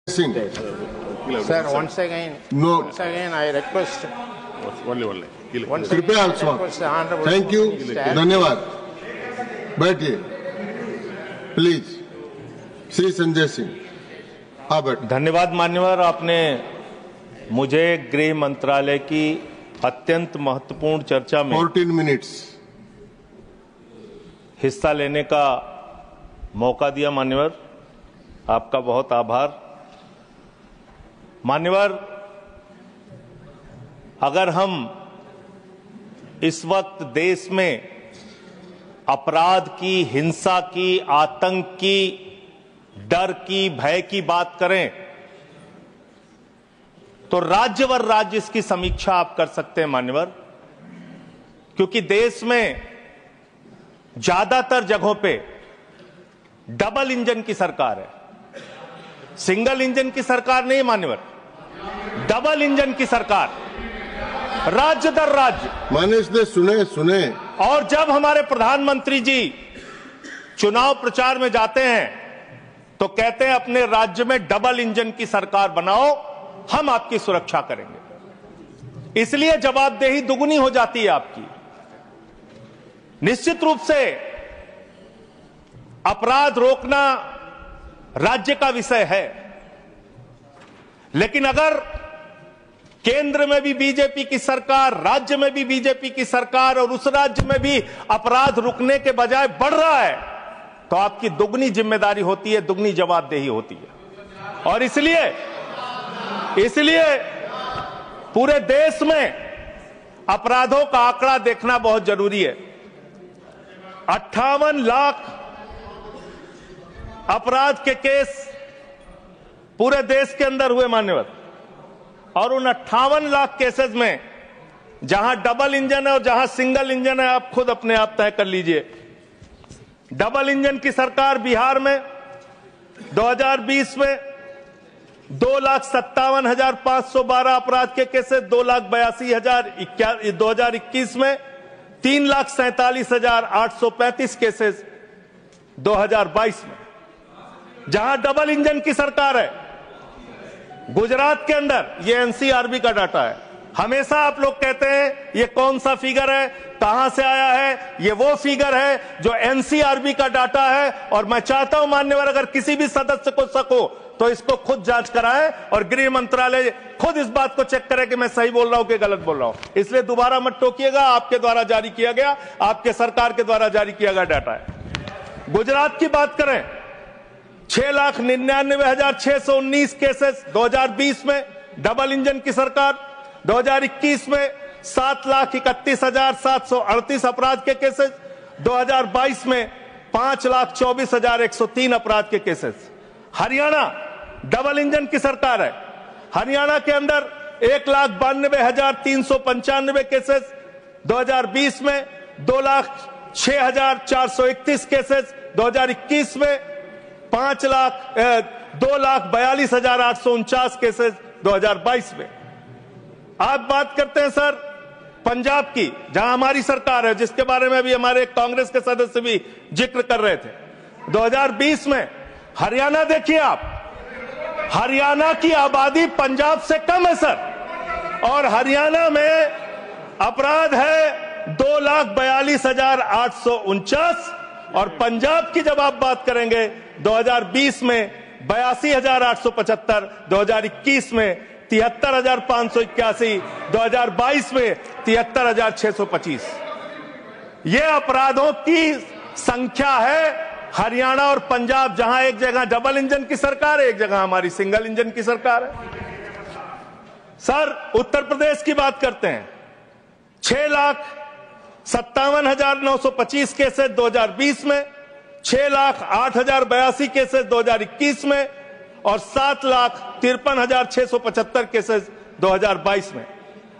Singh. Sir, once again, I request. कृपया thank you, धन्यवाद। बैठिए प्लीज। श्री संजय सिंह आप बैठिए। धन्यवाद मान्यवर, आपने मुझे गृह मंत्रालय की अत्यंत महत्वपूर्ण चर्चा में 14 मिनट्स हिस्सा लेने का मौका दिया। मान्यवर, आपका बहुत आभार। मान्यवर, अगर हम इस वक्त देश में अपराध की, हिंसा की, आतंक की, डर की, भय की बात करें तो राज्यवर राज्य इसकी समीक्षा आप कर सकते हैं मान्यवर, क्योंकि देश में ज्यादातर जगहों पे डबल इंजन की सरकार है। सिंगल इंजन की सरकार नहीं मान्यवर, डबल इंजन की सरकार, राज्य दर राज्य। मानिश ने सुने। और जब हमारे प्रधानमंत्री जी चुनाव प्रचार में जाते हैं तो कहते हैं अपने राज्य में डबल इंजन की सरकार बनाओ, हम आपकी सुरक्षा करेंगे। इसलिए जवाबदेही दुगुनी हो जाती है आपकी। निश्चित रूप से अपराध रोकना राज्य का विषय है, लेकिन अगर केंद्र में भी बीजेपी की सरकार, राज्य में भी बीजेपी की सरकार और उस राज्य में भी अपराध रुकने के बजाय बढ़ रहा है तो आपकी दुगनी जिम्मेदारी होती है, दुगनी जवाबदेही होती है। और इसलिए पूरे देश में अपराधों का आंकड़ा देखना बहुत जरूरी है। 58 लाख अपराध के केस पूरे देश के अंदर हुए मान्यवर, और उन 58 लाख केसेस में जहां डबल इंजन है और जहां सिंगल इंजन है, आप खुद अपने आप तय कर लीजिए। डबल इंजन की सरकार बिहार में 2020 में 2,57,512 अपराध के केसेस, 2,82,000। 2021 में 3,47,835 केसेस 2022 में, जहां डबल इंजन की सरकार है। गुजरात के अंदर, ये एनसीआरबी का डाटा है। हमेशा आप लोग कहते हैं ये कौन सा फिगर है, कहां से आया है, ये वो फिगर है जो एनसीआरबी का डाटा है। और मैं चाहता हूं मान्यवर, अगर किसी भी सदस्य को शक हो तो इसको खुद जांच कराएं और गृह मंत्रालय खुद इस बात को चेक करे कि मैं सही बोल रहा हूं कि गलत बोल रहा हूं। इसलिए दोबारा मत टोकिएगा, आपके द्वारा जारी किया गया, आपके सरकार के द्वारा जारी किया गया डाटा है। गुजरात की बात करें, 6,99,619 केसेस 2020 में, डबल इंजन की सरकार। 2021 में 7,31,738 अपराध के केसेस। 2022 में 5,24,103 अपराध के केसेस। हरियाणा डबल इंजन की सरकार है। हरियाणा के अंदर 1,92,395 केसेस 2020 में, 2,06,431 केसेस 2021 में, 2,42,849 केसेस 2022 में। आप बात करते हैं सर पंजाब की, जहां हमारी सरकार है, जिसके बारे में अभी हमारे कांग्रेस के सदस्य भी जिक्र कर रहे थे। 2020 में हरियाणा देखिए आप, हरियाणा की आबादी पंजाब से कम है सर, और हरियाणा में अपराध है 2,42,849। और पंजाब की जब आप बात करेंगे 2020 में 82,875, 2021 में 73,581, 2022 में 73,625। ये अपराधों की संख्या है हरियाणा और पंजाब, जहां एक जगह डबल इंजन की सरकार है, एक जगह हमारी सिंगल इंजन की सरकार है। सर उत्तर प्रदेश की बात करते हैं, 6,57,925 केसेस 2020 में, 6,08,082 केसेस 2021 में, और 7,53,675 केसेस 2022 में।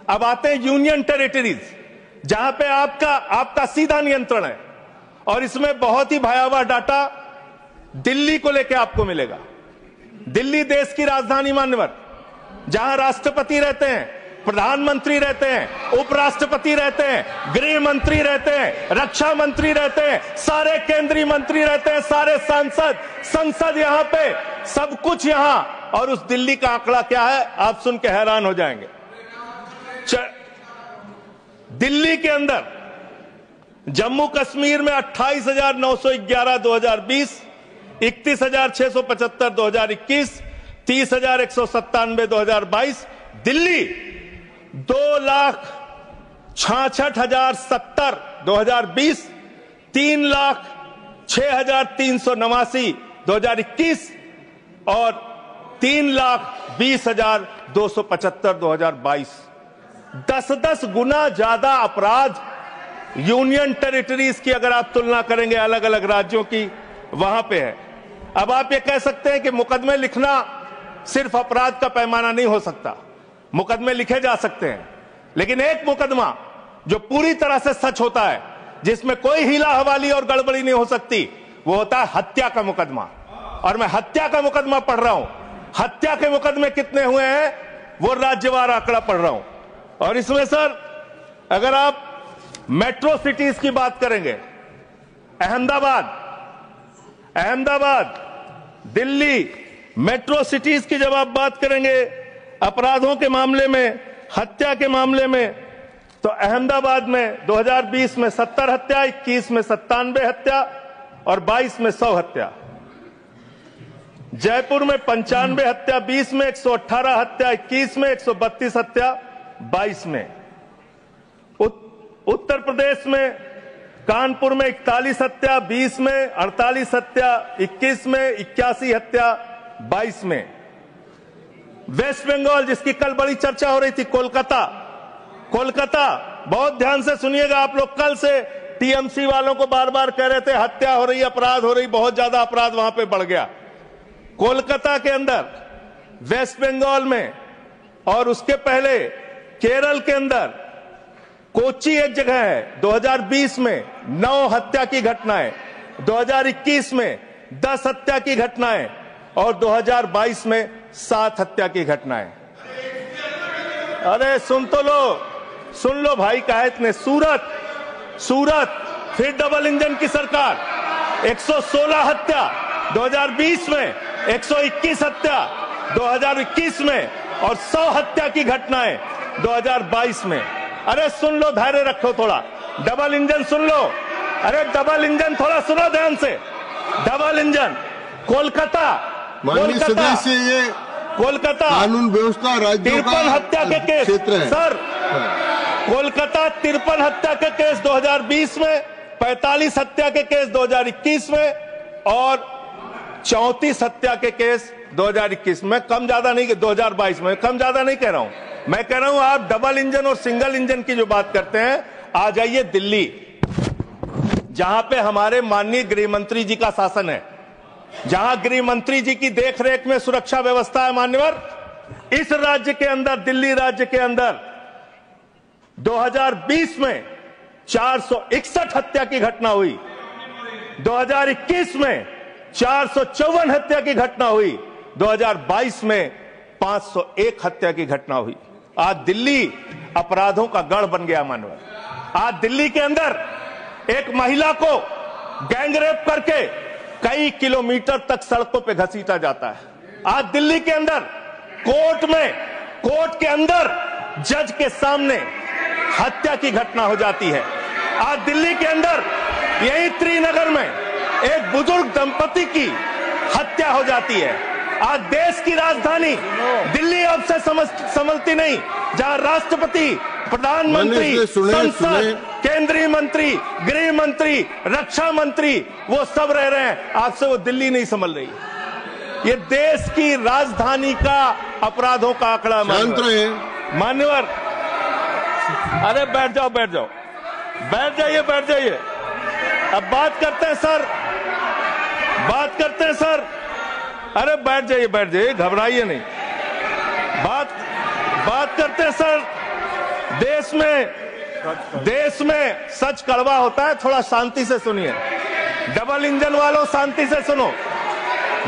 अब आते हैं यूनियन टेरिटरीज, जहां पे आपका सीधा नियंत्रण है, और इसमें बहुत ही भयावह डाटा दिल्ली को लेकर आपको मिलेगा। दिल्ली देश की राजधानी मान्यवर, जहां राष्ट्रपति रहते हैं, प्रधानमंत्री रहते हैं, उपराष्ट्रपति रहते हैं, गृह मंत्री रहते हैं, रक्षा मंत्री रहते हैं, सारे केंद्रीय मंत्री रहते हैं, सारे सांसद, संसद, यहां पे सब कुछ यहां और उस दिल्ली का आंकड़ा क्या है, आप सुन के हैरान हो जाएंगे। दिल्ली के अंदर जम्मू कश्मीर में 28,911 2020, 31,675 2021, 30,197 2022। दिल्ली 2,66,070 2020, 3,06,389 2021 और 3,20,275 2022। 10-10 गुना ज्यादा अपराध यूनियन टेरिटरीज की अगर आप तुलना करेंगे अलग अलग राज्यों की, वहां पे है। अब आप ये कह सकते हैं कि मुकदमे लिखना सिर्फ अपराध का पैमाना नहीं हो सकता। मुकदमे लिखे जा सकते हैं, लेकिन एक मुकदमा जो पूरी तरह से सच होता है, जिसमें कोई हीला हवाली और गड़बड़ी नहीं हो सकती, वो होता है हत्या का मुकदमा। और मैं हत्या का मुकदमा पढ़ रहा हूं। हत्या के मुकदमे कितने हुए हैं वो राज्यवार आंकड़ा पढ़ रहा हूं। और इसमें सर अगर आप मेट्रो सिटीज की बात करेंगे, अहमदाबाद, दिल्ली, मेट्रो सिटीज की जब आप बात करेंगे अपराधों के मामले में, हत्या के मामले में, तो अहमदाबाद में 2020 में 70 हत्या, 21 में 97 हत्या और 22 में 100 हत्या। जयपुर में 95 हत्या, 20 में 118 हत्या, 21 में 132 हत्या, 22 में। उत्तर प्रदेश में कानपुर में 41 हत्या, 20 में 48 हत्या, 21 में 81 हत्या, 22 में। वेस्ट बंगाल जिसकी कल बड़ी चर्चा हो रही थी, कोलकाता, बहुत ध्यान से सुनिएगा आप लोग। कल से टीएमसी वालों को बार बार कह रहे थे हत्या हो रही, अपराध हो रही, बहुत ज्यादा अपराध वहां पे बढ़ गया। कोलकाता के अंदर, वेस्ट बंगाल में और उसके पहले केरल के अंदर, कोच्चि एक जगह है, 2020 में 9 हत्या की घटनाएं, 2021 में 10 हत्या की घटनाएं और 2022 में 7 हत्या की घटनाएं। अरे सुन लो भाई, कहा इतने। सूरत फिर डबल इंजन की सरकार, 116 हत्या 2020 में, 121 हत्या 2021 में और 100 हत्या की घटनाएं 2022 में। अरे सुन लो, धैर्य रखो थोड़ा। डबल इंजन सुन लो। अरे डबल इंजन थोड़ा सुनो ध्यान से। डबल इंजन कोलकाता, कानून व्यवस्था राज्यों का 53 हत्या के केस सर, कोलकाता 53 हत्या के केस 2020 में, 45 हत्या के केस 2021 में और 34 हत्या के केस 2021 में। कम ज्यादा नहीं, 2022 में कम ज्यादा नहीं कह रहा हूं। मैं कह रहा हूं आप डबल इंजन और सिंगल इंजन की जो बात करते हैं, आ जाइए दिल्ली, जहां पे हमारे माननीय गृह मंत्री जी का शासन है, जहां गृह मंत्री जी की देखरेख में सुरक्षा व्यवस्था है। मान्यवर, इस राज्य के अंदर, दिल्ली राज्य के अंदर 2020 में 461 हत्या की घटना हुई, 2021 में 454 हत्या की घटना हुई, 2022 में 501 हत्या की घटना हुई। आज दिल्ली अपराधों का गढ़ बन गया। मानव, आज दिल्ली के अंदर एक महिला को गैंगरेप करके कई किलोमीटर तक सड़कों पे घसीटा जाता है। आज दिल्ली के अंदर कोर्ट के अंदर जज के सामने हत्या की घटना हो जाती है। आज दिल्ली के अंदर यही त्रिनगर में एक बुजुर्ग दंपति की हत्या हो जाती है। आज देश की राजधानी दिल्ली अब से समझती नहीं, जहां राष्ट्रपति, प्रधानमंत्री, संसद, केंद्रीय मंत्री, गृह मंत्री, रक्षा मंत्री, वो सब रह रहे हैं, आपसे वो दिल्ली नहीं संभल रही। ये देश की राजधानी का अपराधों का आंकड़ा। मान्यवर, अरे बैठ जाइए। अब बात करते हैं सर, अरे बैठ जाइए, घबराइए नहीं। बात करते हैं सर, देश में सच कड़वा होता है, थोड़ा शांति से सुनिए। डबल इंजन वालों शांति से सुनो,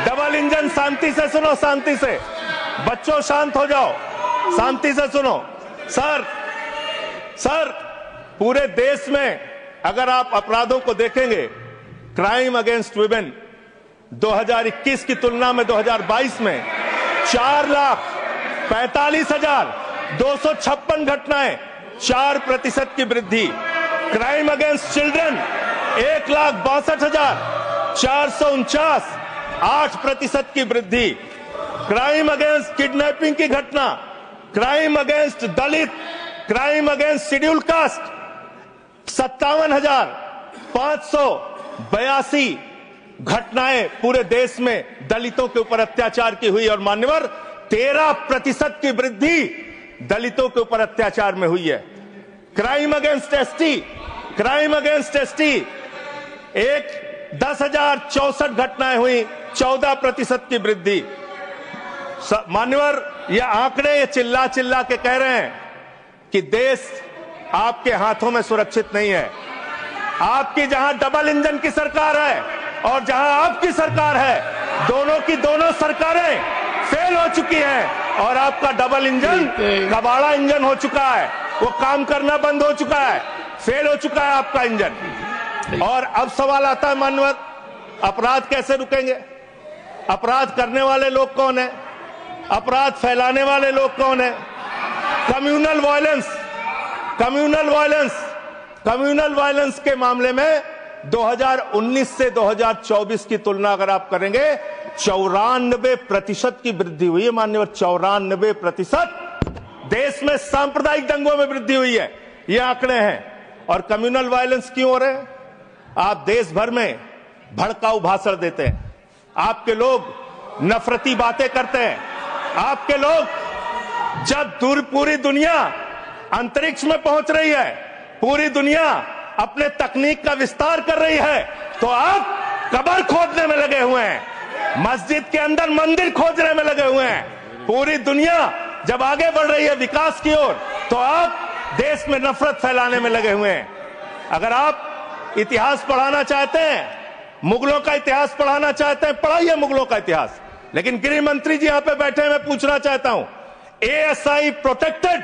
डबल इंजन शांति से सुनो, शांति से। बच्चों शांत हो जाओ, शांति से सुनो। सर पूरे देश में अगर आप अपराधों को देखेंगे, क्राइम अगेंस्ट वुमेन 2021 की तुलना में 2022 में 4,45,256 घटनाएं, 4% की वृद्धि। क्राइम अगेंस्ट चिल्ड्रन 1,62,449, 8% की वृद्धि। क्राइम अगेंस्ट किडनैपिंग की घटना, क्राइम अगेंस्ट दलित, क्राइम अगेंस्ट शेड्यूल कास्ट 57,582 घटनाएं पूरे देश में दलितों के ऊपर अत्याचार की हुई। और मान्यवर 13% की वृद्धि दलितों के ऊपर अत्याचार में हुई है। Crime against ST, crime against ST 10,064 घटनाएं हुई, 14% की वृद्धि। मान्यवर ये आंकड़े ये चिल्ला चिल्ला के कह रहे हैं कि देश आपके हाथों में सुरक्षित नहीं है। आपकी जहां डबल इंजन की सरकार है और जहां आपकी सरकार है, दोनों की दोनों सरकारें फेल हो चुकी हैं और आपका डबल इंजन कबाड़ा इंजन हो चुका है। वो काम करना बंद हो चुका है, फेल हो चुका है आपका इंजन। और अब सवाल आता है मान्यवर, अपराध कैसे रुकेंगे? अपराध करने वाले लोग कौन है? अपराध फैलाने वाले लोग कौन है? Communal violence, communal violence, communal violence के मामले में 2019 से 2024 की तुलना अगर आप करेंगे 94% की वृद्धि हुई है मान्यवर। 94% देश में सांप्रदायिक दंगों में वृद्धि हुई है, ये आंकड़े हैं। और कम्युनल वायलेंस क्यों हो रहे हैं? आप देश भर में भड़काऊ भाषण देते हैं, आपके लोग नफरती बातें करते हैं, आपके लोग जब पूरी दुनिया अंतरिक्ष में पहुंच रही है, पूरी दुनिया अपने तकनीक का विस्तार कर रही है, तो आप कब्र खोदने में लगे हुए हैं, मस्जिद के अंदर मंदिर खोदने में लगे हुए हैं। पूरी दुनिया जब आगे बढ़ रही है विकास की ओर, तो आप देश में नफरत फैलाने में लगे हुए हैं। अगर आप इतिहास पढ़ाना चाहते हैं, मुगलों का इतिहास पढ़ाना चाहते हैं, पढ़ाइए मुगलों का इतिहास। लेकिन गृह मंत्री जी यहां पे बैठे हैं, मैं पूछना चाहता हूं, एएसआई प्रोटेक्टेड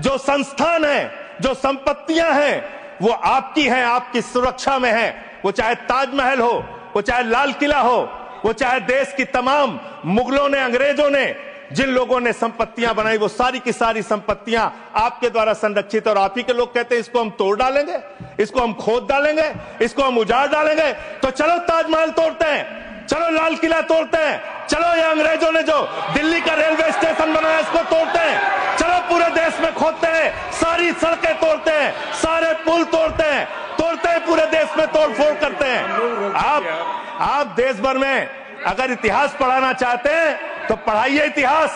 जो संस्थान है, जो संपत्तियां हैं, वो आपकी हैं, आपकी सुरक्षा में है। वो चाहे ताजमहल हो, वो चाहे लाल किला हो, वो चाहे देश की तमाम मुगलों ने, अंग्रेजों ने जिन लोगों ने संपत्तियां बनाई, वो सारी की सारी संपत्तियां आपके द्वारा संरक्षित। और आप ही के लोग कहते हैं इसको हम तोड़ डालेंगे, इसको हम खोद डालेंगे, इसको हम उजाड़ डालेंगे। तो चलो ताजमहल तोड़ते हैं, चलो लाल किला तोड़ते हैं, चलो ये अंग्रेजों ने जो दिल्ली का रेलवे स्टेशन बनाया इसको तोड़ते हैं, चलो पूरे देश में खोदते हैं, सारी सड़कें तोड़ते हैं, सारे पुल तोड़ते हैं, पूरे देश में तोड़फोड़ करते हैं। आप देश भर में अगर इतिहास पढ़ाना चाहते हैं तो पढ़ाइए इतिहास,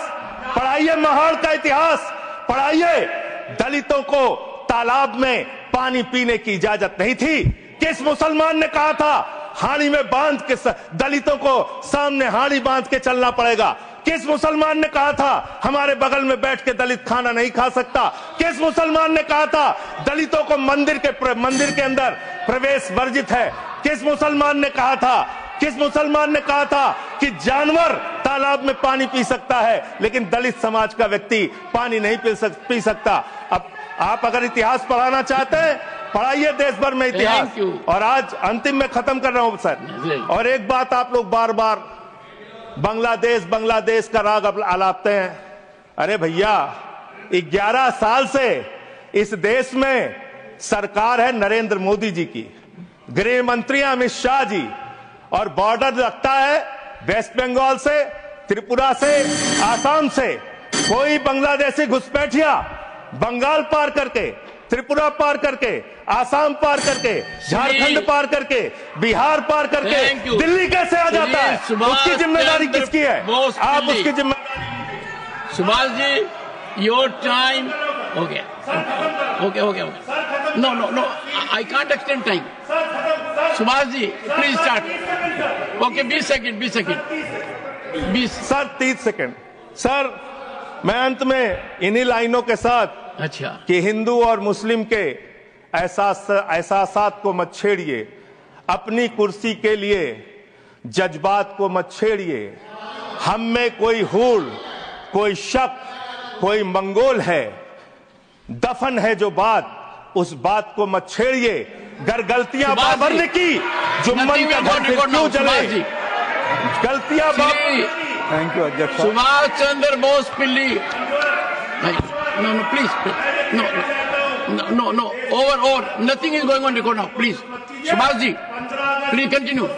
पढ़ाइए महाड़ का इतिहास, पढ़ाइए दलितों को तालाब में पानी पीने की इजाजत नहीं थी। किस मुसलमान ने कहा था हाड़ी में बांध के दलितों को सामने हाड़ी बांध के चलना पड़ेगा? किस मुसलमान ने कहा था हमारे बगल में बैठ के दलित खाना नहीं खा सकता? किस मुसलमान ने कहा था दलितों को मंदिर के अंदर प्रवेश वर्जित है? किस मुसलमान ने कहा था, किस मुसलमान ने कहा था कि जानवर तालाब में पानी पी सकता है लेकिन दलित समाज का व्यक्ति पानी नहीं पी सकता? अब आप अगर इतिहास पढ़ाना चाहते हैं, पढ़ाइए देश भर में इतिहास। और आज अंतिम में खत्म कर रहा हूं सर, और एक बात आप लोग बार बार बांग्लादेश का राग आलापते हैं। अरे भैया 11 साल से इस देश में सरकार है नरेंद्र मोदी जी की, गृह मंत्री अमित शाह जी, और बॉर्डर लगता है वेस्ट बंगाल से, त्रिपुरा से, आसाम से। कोई बांग्लादेशी घुसपैठिया बंगाल पार करके, त्रिपुरा पार करके, आसाम पार करके, झारखंड पार करके, बिहार पार करके दिल्ली कैसे आ जाता है? उसकी जिम्मेदारी किसकी है? आप उसकी जिम्मेदारी। सुभाष जी, योर टाइम हो गया। Okay. No, I can't extend time. Subhash ji please start. Okay, 20 second. Sir 30 second. Sir मैं अंत में इन्हीं लाइनों के साथ, अच्छा, कि हिंदू और मुस्लिम के एहसासात को मत छेड़िए, अपनी कुर्सी के लिए जज्बात को मत छेड़िए। हम में कोई हूड़, कोई शक, कोई मंगोल है, दफन है जो बात, उस बात को मत छेड़िए। गर गलतियां बाबर ने की, जुम्मन का घर फिर क्यों जले? गलतियां थैंक यू अध्यक्ष। Subhash Chandra Bose Pilli. No, please. No. Over. Nothing is going on record now. Please. Subhash ji, please continue.